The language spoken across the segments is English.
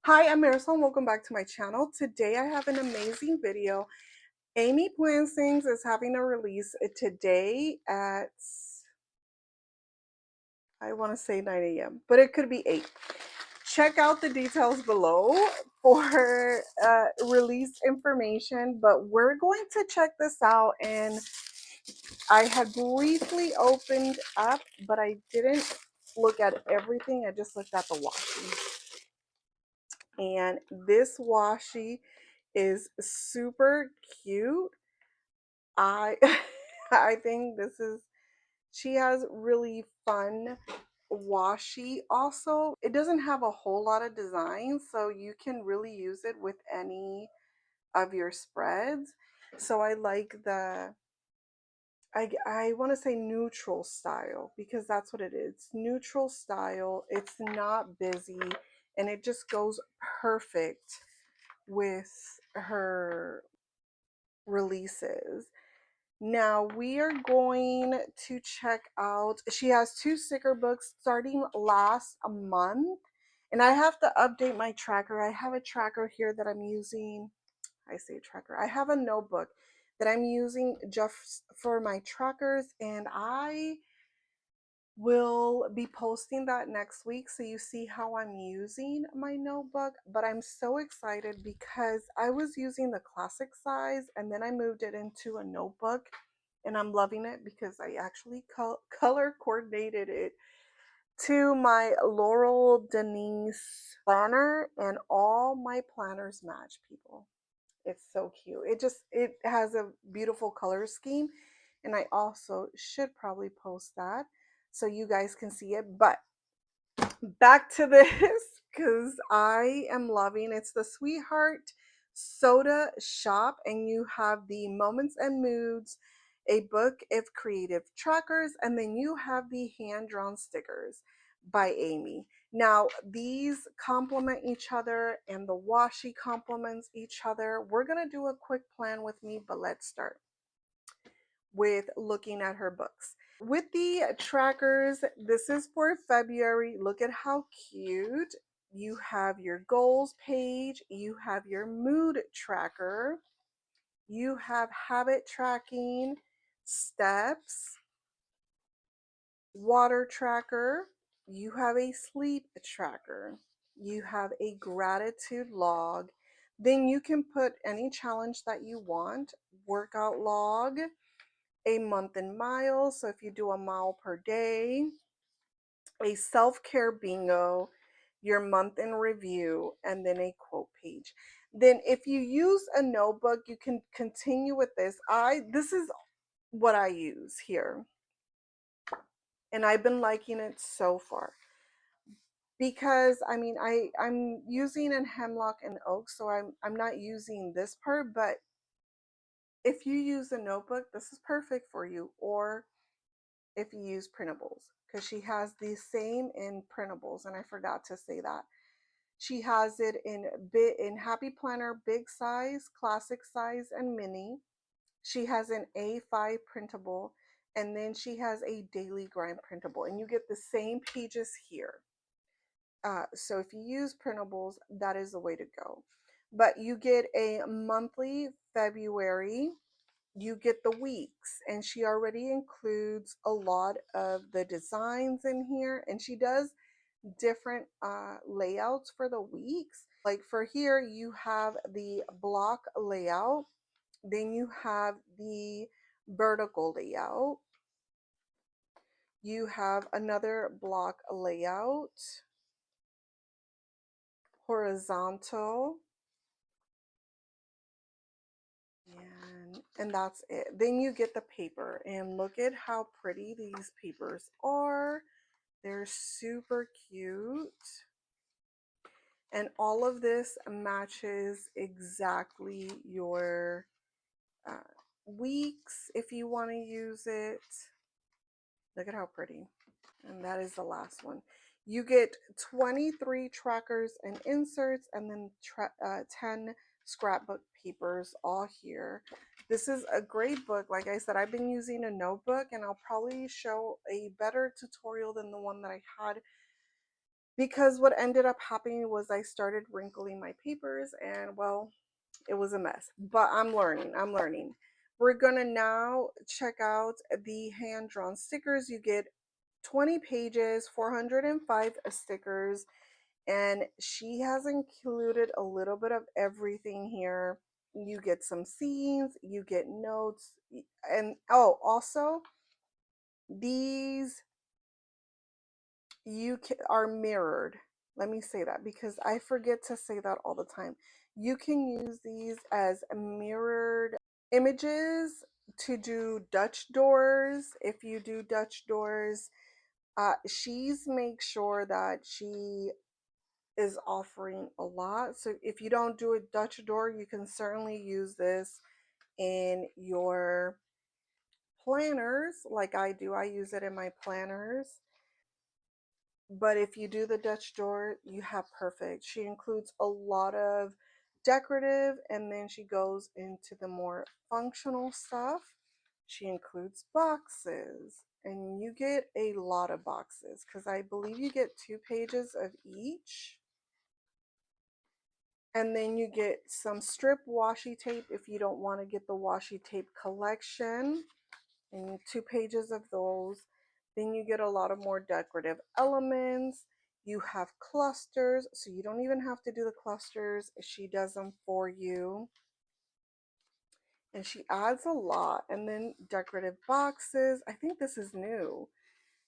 Hi, I'm Marysol. Welcome back to my channel. Today I have an amazing video. Amy Plans Things is having a release today at, I want to say 9 a.m., but it could be 8. Check out the details below for release information, but we're going to check this out. And I had briefly opened up, but I didn't look at everything. I just looked at the washi. And this washi is super cute. I I think she has really fun washi also. It doesn't have a whole lot of design, so you can really use it with any of your spreads. So I like I want to say neutral style, because that's what it is. Neutral style. It's not busy, and it just goes perfect with her releases. Now we are going to check out, she has 2 sticker books starting last month, and I have to update my tracker. I have a tracker here that I'm using. I say tracker. I have a notebook that I'm using just for my trackers, and I will be posting that next week so you see how I'm using my notebook. But I'm so excited because I was using the classic size and then I moved it into a notebook, and I'm loving it because I actually color coordinated it to my Laurel Denise planner, and all my planners match, people. It's so cute. It has a beautiful color scheme, and I also should probably post that so you guys can see it. But back to this, because I am loving, it's the Sweetheart Soda Shop, and you have the Moments and Moods, a book of creative trackers, and then you have the hand-drawn stickers by Amy. Now these complement each other, and the washi complements each other. We're gonna do a quick plan with me, but let's start with looking at her books. With the trackers, this is for February. Look at how cute. You have your goals page, you have your mood tracker, you have habit tracking, steps, water tracker, you have a sleep tracker, you have a gratitude log. Then you can put any challenge that you want, workout log, a month in miles, so if you do a mile per day, a self-care bingo, your month in review, and then a quote page. Then if you use a notebook, you can continue with this is what I use here, and I've been liking it so far, because I mean I'm using in hemlock and oak, so I'm not using this part. But if you use a notebook, this is perfect for you. Or if you use printables, because she has the same in printables, and I forgot to say that. She has it in Happy Planner big size, classic size, and mini. She has an A5 printable, and then she has a daily grind printable, and you get the same pages here. So if you use printables, that is the way to go. But you get a monthly February, you get the weeks, and she already includes a lot of the designs in here, and she does different layouts for the weeks. Like for here, you have the block layout, then you have the vertical layout, you have another block layout, horizontal, and that's it. Then you get the paper, and look at how pretty these papers are. They're super cute. And all of this matches exactly your weeks if you want to use it. Look at how pretty. And that is the last one. You get 23 trackers and inserts, and then 10 scrapbook papers all here. This is a great book. Like I said, I've been using a notebook, and I'll probably show a better tutorial than the one that I had because what ended up happening was I started wrinkling my papers, and well, it was a mess. But I'm learning. I'm learning. We're gonna now check out the hand drawn stickers. You get 20 pages, 405 stickers, and she has included a little bit of everything here. You get some scenes, you get notes, and oh, also these are mirrored. Let me say that because I forget to say that all the time. You can use these as mirrored images to do Dutch doors. If you do Dutch doors, she's make sure that she is offering a lot. So if you don't do a Dutch door, you can certainly use this in your planners like I do. I use it in my planners. But if you do the Dutch door, you have perfect. She includes a lot of decorative, and then she goes into the more functional stuff. She includes boxes, and you get a lot of boxes because I believe you get 2 pages of each. And then you get some strip washi tape if you don't want to get the washi tape collection, and 2 pages of those. Then you get a lot of more decorative elements. You have clusters, so you don't even have to do the clusters. She does them for you. And she adds a lot. And then decorative boxes. I think this is new.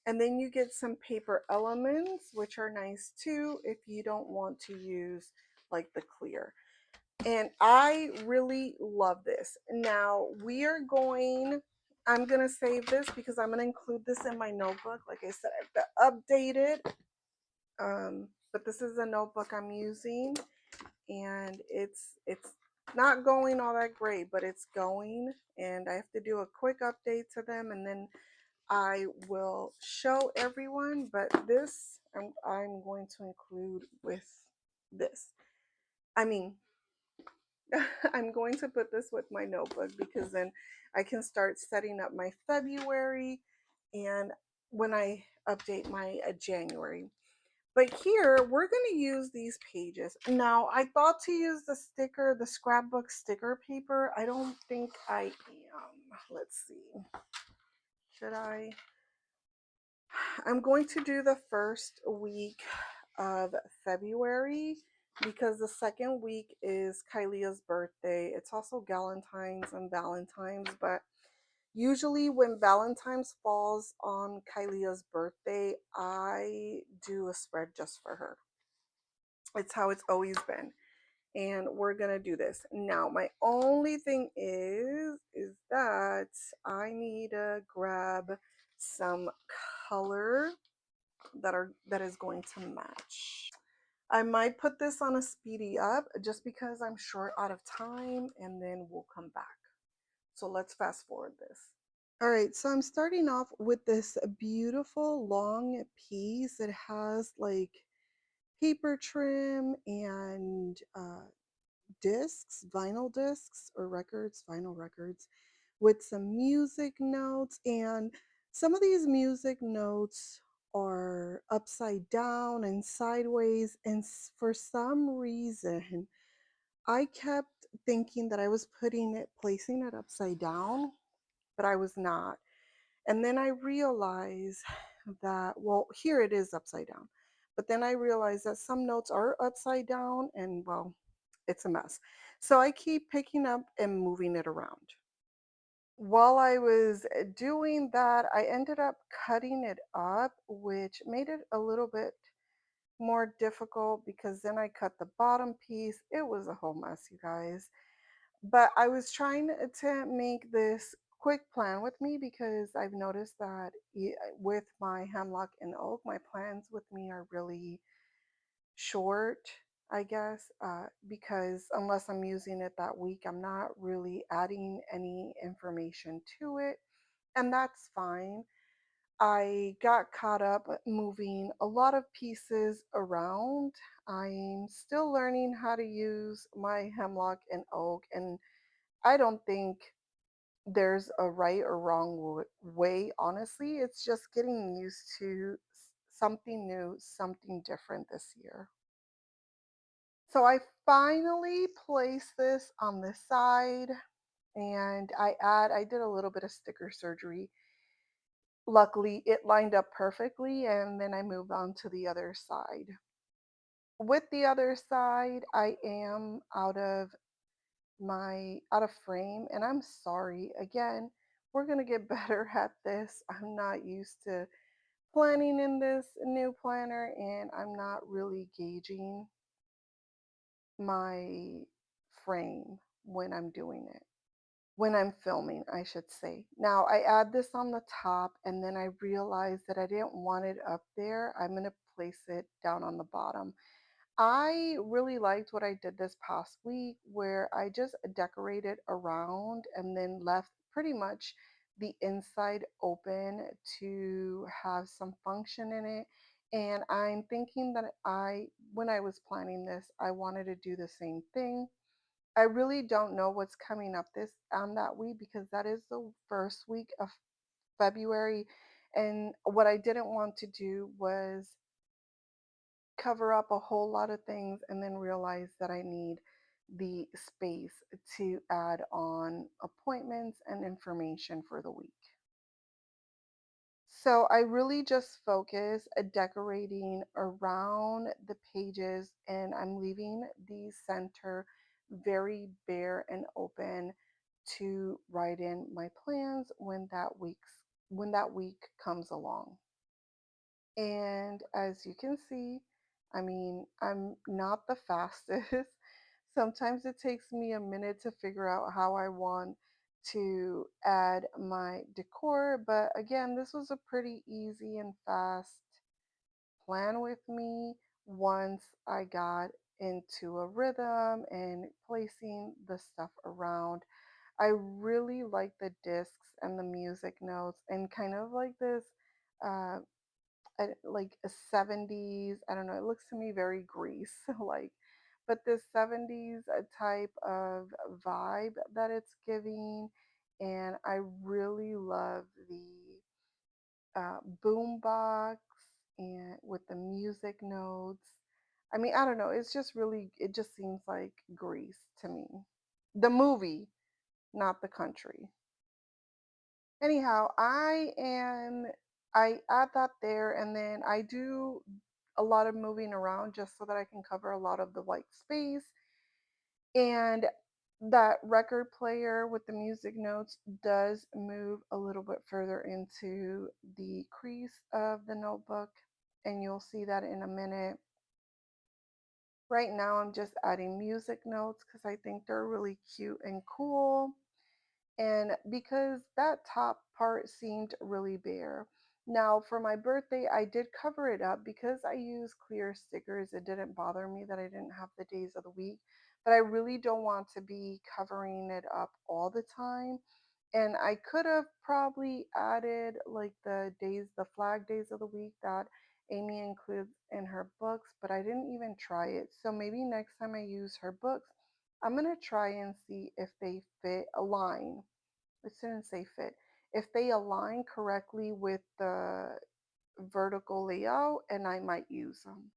And then you get some paper elements, which are nice too if you don't want to use like the clear. And I really love this. Now we are going, I'm going to save this because I'm going to include this in my notebook. Like I said, I've got updated, but this is a notebook I'm using, and it's not going all that great, but it's going, and I have to do a quick update to them, and then I will show everyone. But this I'm going to include with this. I mean, I'm going to put this with my notebook because then I can start setting up my February and when I update my January. But here we're going to use these pages. Now, I thought to use the sticker, the scrapbook sticker paper. I don't think I am. Let's see. Should I? I'm going to do the first week of February because the second week is Kylia's birthday. It's also Galentine's and Valentine's, but usually when Valentine's falls on Kylia's birthday, I do a spread just for her. It's how it's always been. And we're going to do this. Now, my only thing is that I need to grab some color that is going to match. I might put this on a speedy up just because I'm short out of time, and then we'll come back. So let's fast forward this. All right, so I'm starting off with this beautiful long piece. It has like paper trim and discs, vinyl discs or records, vinyl records, with some music notes. And some of these music notes are upside down and sideways. And for some reason, I kept thinking that I was placing it upside down, but I was not. And then I realized that, well, here it is upside down. But then I realized that some notes are upside down, and well, it's a mess. So I keep picking up and moving it around. While I was doing that, I ended up cutting it up, which made it a little bit more difficult because then I cut the bottom piece. It was a whole mess, you guys. But I was trying to make this quick plan with me because I've noticed that with my hemlock and oak, my plans with me are really short, I guess, because unless I'm using it that week, I'm not really adding any information to it, and that's fine. I got caught up moving a lot of pieces around. I'm still learning how to use my hemlock and oak, and I don't think there's a right or wrong way, honestly. It's just getting used to something new, something different this year. So I finally placed this on this side and I did a little bit of sticker surgery. Luckily, it lined up perfectly and then I moved on to the other side. With the other side, I am out of frame and I'm sorry. Again, we're going to get better at this. I'm not used to planning in this new planner and I'm not really gauging my frame when I'm doing it. When I'm filming, I should say. Now, I add this on the top and then I realized that I didn't want it up there. I'm going to place it down on the bottom. I really liked what I did this past week where I just decorated around and then left pretty much the inside open to have some function in it. And I'm thinking that when I was planning this, I wanted to do the same thing. I really don't know what's coming up this on that week because that is the first week of February. And what I didn't want to do was cover up a whole lot of things and then realize that I need the space to add on appointments and information for the week. So I really just focus decorating around the pages and I'm leaving the center very bare and open to write in my plans when that week comes along. And as you can see, I mean, I'm not the fastest. Sometimes it takes me a minute to figure out how I want to add my decor. But again, this was a pretty easy and fast plan with me once I got into a rhythm and placing the stuff around. I really like the discs and the music notes and kind of like this uh, like a 70s. I don't know. It looks to me very Grease like, but this 70s type of vibe that it's giving. And I really love the boom box and with the music notes. I mean, I don't know. It's just really, it just seems like Grease to me. The movie, not the country. Anyhow, I add that there and then I do a lot of moving around just so that I can cover a lot of the white space. And that record player with the music notes does move a little bit further into the crease of the notebook, and you'll see that in a minute. Right now, I'm just adding music notes because I think they're really cute and cool. And because that top part seemed really bare. Now, for my birthday, I did cover it up because I use clear stickers. It didn't bother me that I didn't have the days of the week, but I really don't want to be covering it up all the time. And I could have probably added like the flag days of the week that Amy includes in her books, but I didn't even try it. So maybe next time I use her books, I'm going to try and see if they fit align. It shouldn't say fit. If they align correctly with the vertical layout, and I might use them.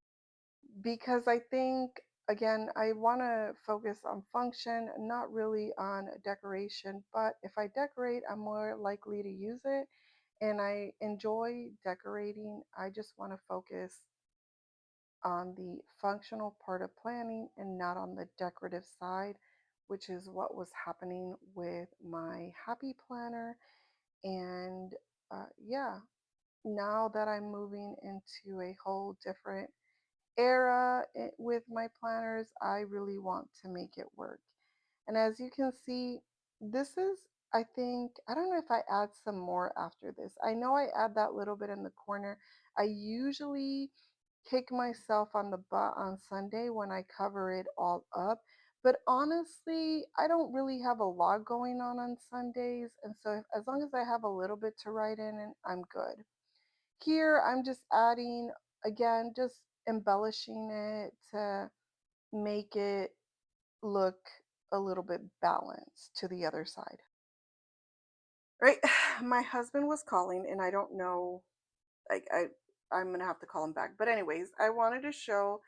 Because I think, again, I want to focus on function, not really on decoration. But if I decorate, I'm more likely to use it. And I enjoy decorating. I just want to focus on the functional part of planning and not on the decorative side, which is what was happening with my happy planner. And yeah, now that I'm moving into a whole different era with my planners, I really want to make it work. And as you can see, this is, I think, I don't know if I add some more after this. I know I add that little bit in the corner. I usually kick myself on the butt on Sunday when I cover it all up. But honestly, I don't really have a lot going on Sundays. And so, as long as I have a little bit to write in, and I'm good. Here, I'm just adding, again, just embellishing it to make it look a little bit balanced to the other side. Right. My husband was calling, and I don't know, like, I'm gonna have to call him back. But anyways, I wanted to show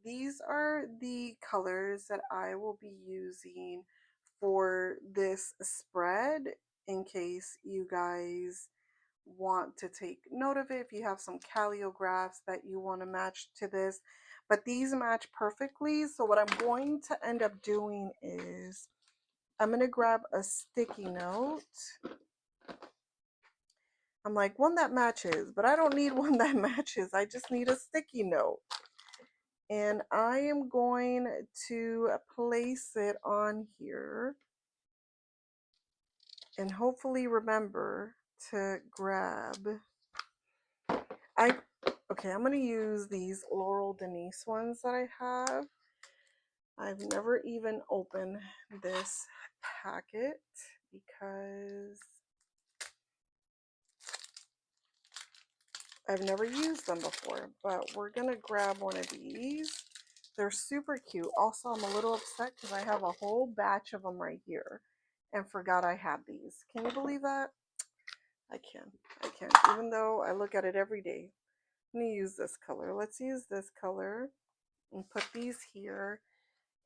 these are the colors that I will be using for this spread, in case you guys want to take note of it, if you have some calligraphs that you want to match to this. But these match perfectly, so what I'm going to end up doing is I'm going to grab a sticky note. I'm like, one that matches, but I don't need one that matches. I just need a sticky note. And I am going to place it on here and hopefully remember to grab. Okay, I'm going to use these Laurel Denise ones that I have. I've never even opened this packet because I've never used them before, but we're going to grab one of these. They're super cute. Also, I'm a little upset because I have a whole batch of them right here and forgot I had these. Can you believe that? I can, even though I look at it every day. I'm going to use this color. Let's use this color and put these here.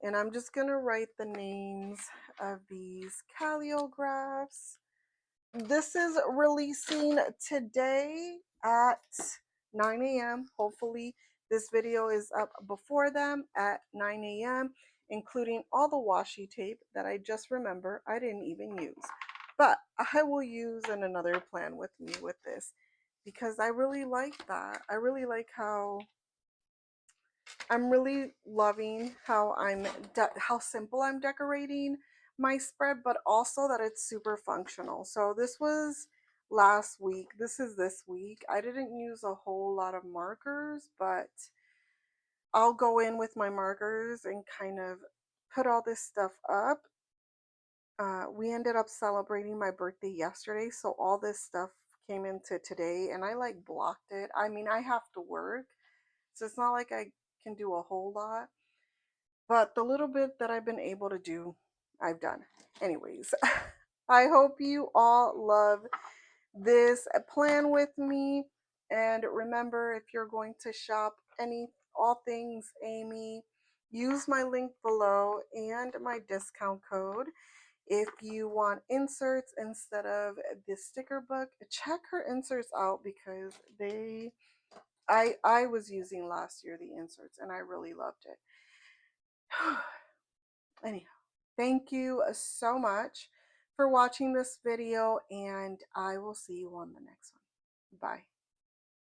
And I'm just going to write the names of these calligraphs. This is releasing today at 9 a.m. Hopefully this video is up before them at 9 a.m., including all the washi tape that I just remember I didn't even use. But I will use in another plan with me with this because I really like that. I really like how I'm really loving how how simple I'm decorating my spread, but also that it's super functional. So this was last week. This is this week. I didn't use a whole lot of markers, but I'll go in with my markers and kind of put all this stuff up. We ended up celebrating my birthday yesterday, so all this stuff came into today, and I like blocked it. I mean, I have to work, so it's not like I can do a whole lot. But the little bit that I've been able to do, I've done. Anyways, I hope you all love this plan with me. And remember, if you're going to shop all things Amy, use my link below and my discount code. If you want inserts instead of the sticker book, check her inserts out because I was using last year the inserts and I really loved it. Anyhow, thank you so much for watching this video, and I will see you on the next one. Bye.